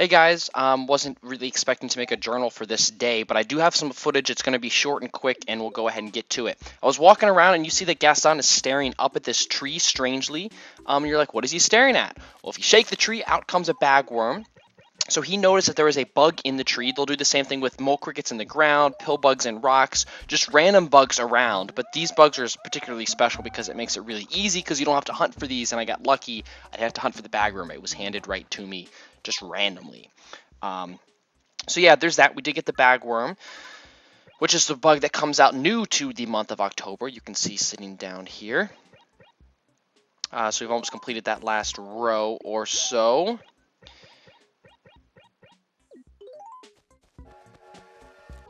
Hey guys, wasn't really expecting to make a journal for this day, but I do have some footage. It's going to be short and quick, and we'll go ahead and get to it. I was walking around, and you see that Gaston is staring up at this tree strangely. And you're like, what is he staring at? Well, if you shake the tree, out comes a bagworm. So he noticed that there was a bug in the tree. They'll do the same thing with mole crickets in the ground, pill bugs in rocks, just random bugs around. But these bugs are particularly special because it makes it really easy because you don't have to hunt for these. And I got lucky. I didn't have to hunt for the bagworm. It was handed right to me just randomly. So yeah, there's that. We did get the bagworm, which is the bug that comes out new to the month of October. You can see sitting down here. So we've almost completed that last row or so.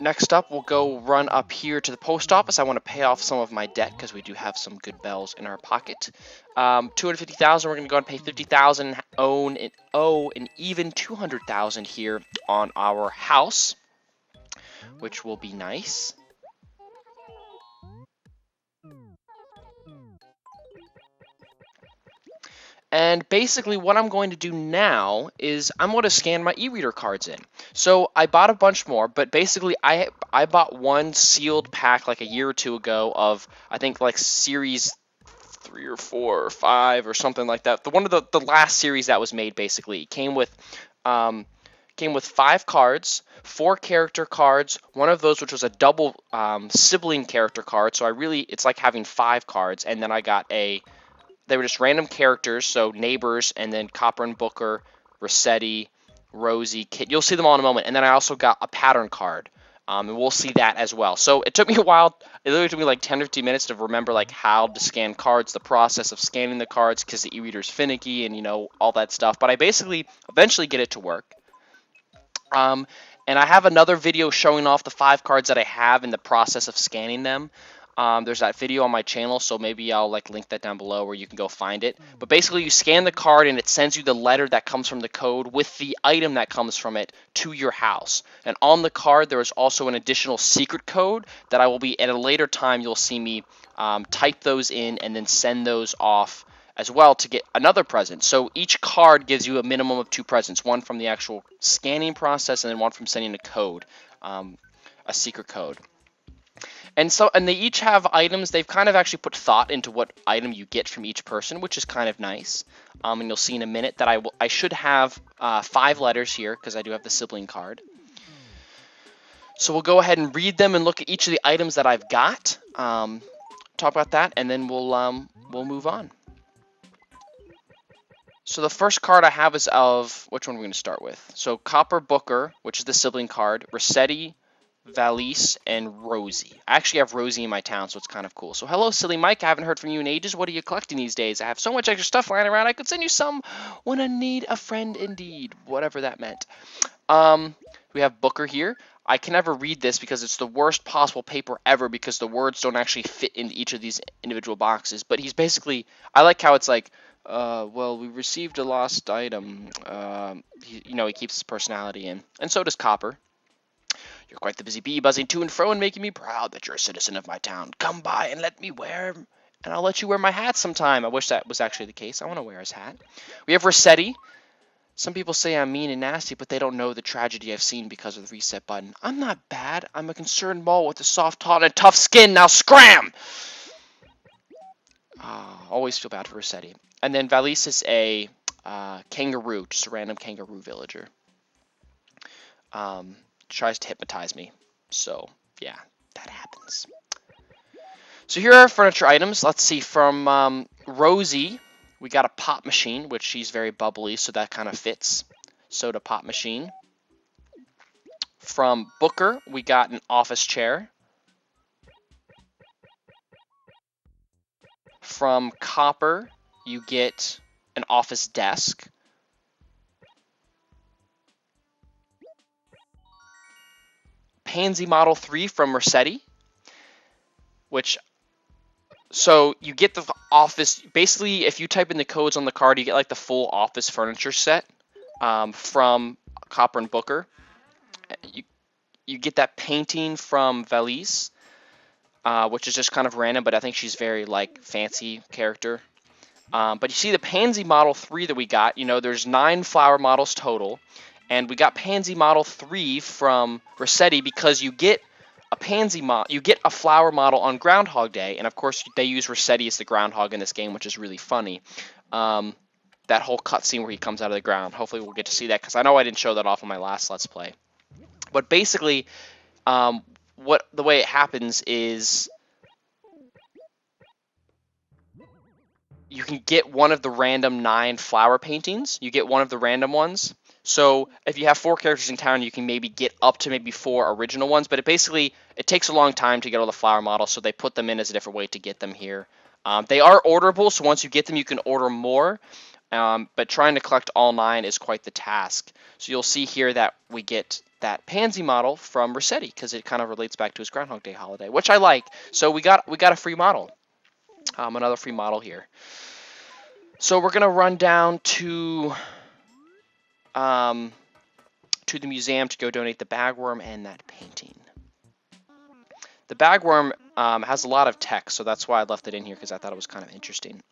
Next up, we'll go run up here to the post office. I want to pay off some of my debt because we do have some good bells in our pocket. 250,000. We're going to go and pay 50,000. Owe an even 200,000 here on our house, which will be nice. And basically what I'm going to do now is I'm going to scan my e-reader cards in. So I bought a bunch more, but basically I bought one sealed pack like a year or two ago of, I think, like series 3 or 4 or 5 or something like that. One of the last series that was made, basically. It came with 5 cards, 4 character cards, one of those which was a double sibling character card. So it's like having 5 cards, and then I got they were just random characters, so neighbors, and then Copper and Booker, Rossetti, Rosie, Kit. You'll see them all in a moment. And then I also got a pattern card, and we'll see that as well. So it took me a while. It literally took me like 10 or 15 minutes to remember like how to scan cards, the process of scanning the cards, because the e-reader's finicky and, you know, all that stuff. But I basically eventually get it to work. And I have another video showing off the 5 cards that I have in the process of scanning them. There's that video on my channel, so maybe I'll link that down below where you can go find it. But basically you scan the card and it sends you the letter that comes from the code with the item that comes from it to your house. And on the card there is also an additional secret code that I will be, at a later time you'll see me type those in and then send those off as well to get another present. So each card gives you a minimum of 2 presents, one from the actual scanning process and then one from sending a code, a secret code. And they each have items. They've kind of actually put thought into what item you get from each person, which is kind of nice. And you'll see in a minute that I should have 5 letters here because I do have the sibling card. So we'll go ahead and read them and look at each of the items that I've got. Talk about that, and then we'll move on. So the first card I have is of, which one are we going to start with? So Copper Booker, which is the sibling card, Rossetti, Valise, and Rosie. I actually have Rosie in my town, so it's kind of cool. So hello, Silly Mike. I haven't heard from you in ages. What are you collecting these days? I have so much extra stuff lying around. I could send you some when I need a friend indeed. Whatever that meant. We have Booker here. I can never read this because it's the worst possible paper ever because the words don't actually fit into each of these individual boxes. But he's basically, I like how it's like, well, we received a lost item. He keeps his personality in. And so does Copper. You're quite the busy bee, buzzing to and fro and making me proud that you're a citizen of my town. Come by and let I'll let you wear my hat sometime. I wish that was actually the case. I want to wear his hat. We have Rossetti. Some people say I'm mean and nasty, but they don't know the tragedy I've seen because of the reset button. I'm not bad. I'm a concerned mole with a soft heart and tough skin. Now scram! Always feel bad for Rossetti. And then Valise is a kangaroo, just a random kangaroo villager. Tries to hypnotize me. So, yeah, that happens. So here are our furniture items. Let's see, from Rosie, we got a pop machine, which she's very bubbly, so that kind of fits. Soda pop machine. From Booker, we got an office chair. From Copper, you get an office desk. Pansy Model 3 from Rossetti, so you get the office, basically if you type in the codes on the card, you get like the full office furniture set from Copper and Booker. You get that painting from Valise, which is just kind of random, but I think she's very fancy character. But you see the Pansy Model 3 that we got, there's 9 flower models total. And we got Pansy Model 3 from Rossetti because you get a flower model on Groundhog Day, and of course they use Rossetti as the groundhog in this game, which is really funny. That whole cutscene where he comes out of the ground. Hopefully we'll get to see that, because I know I didn't show that off on my last Let's Play. But basically, the way it happens is you can get one of the random 9 flower paintings. You get one of the random ones. So if you have 4 characters in town, you can maybe get up to maybe 4 original ones. But it takes a long time to get all the flower models, so they put them in as a different way to get them here. They are orderable, so once you get them, you can order more. But trying to collect all 9 is quite the task. So you'll see here that we get that Pansy model from Rossetti, because it kind of relates back to his Groundhog Day holiday, which I like. So we got a free model. Another free model here. So we're gonna run down to the museum to go donate the bagworm and that painting. The bagworm has a lot of text, so that's why I left it in here, because I thought it was kind of interesting.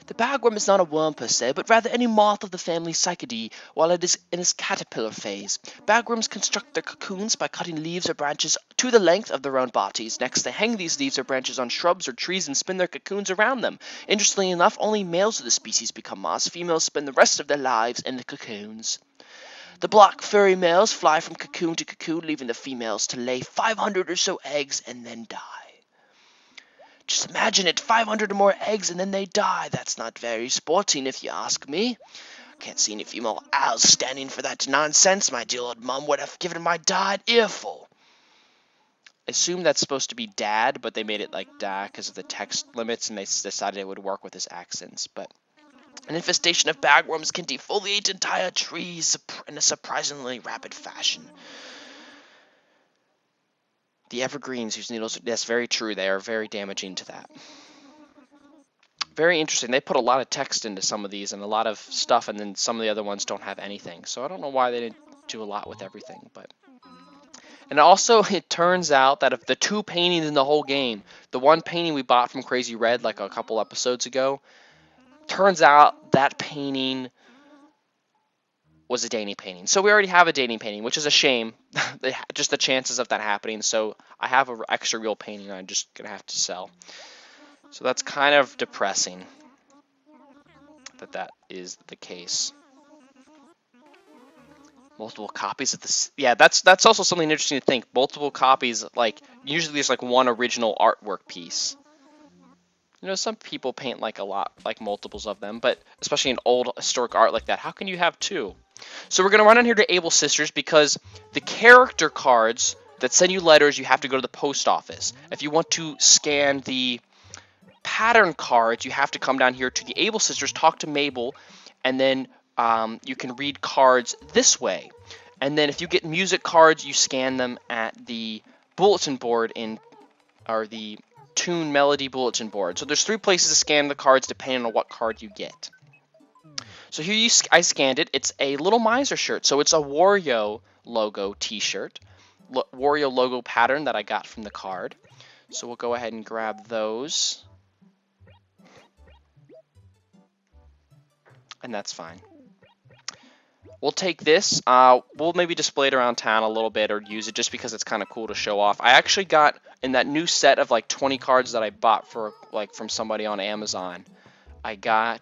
The bagworm is not a worm per se, but rather any moth of the family Psychidae while it is in its caterpillar phase. Bagworms construct their cocoons by cutting leaves or branches to the length of their own bodies. Next, they hang these leaves or branches on shrubs or trees and spin their cocoons around them. Interestingly enough, only males of the species become moths. Females spend the rest of their lives in the cocoons. The black furry males fly from cocoon to cocoon, leaving the females to lay 500 or so eggs and then die. Just imagine it, 500 or more eggs and then they die. That's not very sporting if you ask me. Can't see any female owls standing for that nonsense. My dear old mum would have given my dad earful. I assume that's supposed to be dad, but they made it like da because of the text limits, and they decided it would work with his accents. But an infestation of bagworms can defoliate entire trees in a surprisingly rapid fashion. The evergreens whose needles, that's very true, they are very damaging to that. Very interesting. They put a lot of text into some of these and a lot of stuff, and then some of the other ones don't have anything. So I don't know why they didn't do a lot with everything. And also, it turns out that of the 2 paintings in the whole game, the one painting we bought from Crazy Red like a couple episodes ago, turns out that painting was a Danny painting. So we already have a Danny painting, which is a shame. Just the chances of that happening. So I have an extra real painting I'm just going to have to sell. So that's kind of depressing that is the case. Multiple copies of this. Yeah, that's also something interesting to think. Multiple copies, like usually there's like one original artwork piece. You know, some people paint like a lot, like multiples of them, but especially in old historic art like that, how can you have 2? So we're going to run in here to Able Sisters because the character cards that send you letters, you have to go to the post office. If you want to scan the pattern cards, you have to come down here to the Able Sisters, talk to Mabel, and then you can read cards this way. And then if you get music cards, you scan them at the bulletin board or the tune melody bulletin board. So there's 3 places to scan the cards depending on what card you get. So here I scanned it. It's a Little Miser shirt. So it's a Wario logo t-shirt. Wario logo pattern that I got from the card. So we'll go ahead and grab those. And that's fine. We'll take this. We'll maybe display it around town a little bit or use it just because it's kind of cool to show off. I actually got in that new set of like 20 cards that I bought for from somebody on Amazon. I got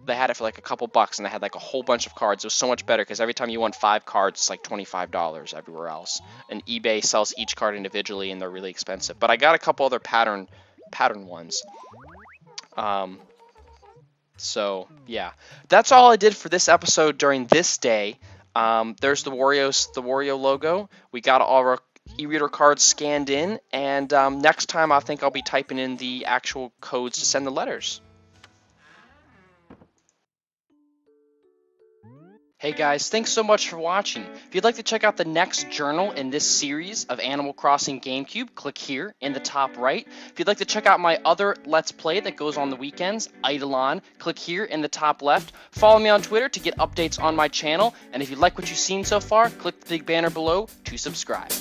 they had it for like a couple bucks, and they had like a whole bunch of cards. It was so much better because every time you won 5 cards, it's like $25 everywhere else. And eBay sells each card individually, and they're really expensive. But I got a couple other pattern ones. So yeah, that's all I did for this episode during this day. There's the Wario logo. We got all our e-reader cards scanned in, and next time I think I'll be typing in the actual codes to send the letters. Hey guys, thanks so much for watching. If you'd like to check out the next journal in this series of Animal Crossing Gamecube, click here in the top right. If you'd like to check out my other Let's Play that goes on the weekends, Eidolon, click here in the top left. Follow me on Twitter to get updates on my channel, and if you like what you've seen so far, click the big banner below to subscribe.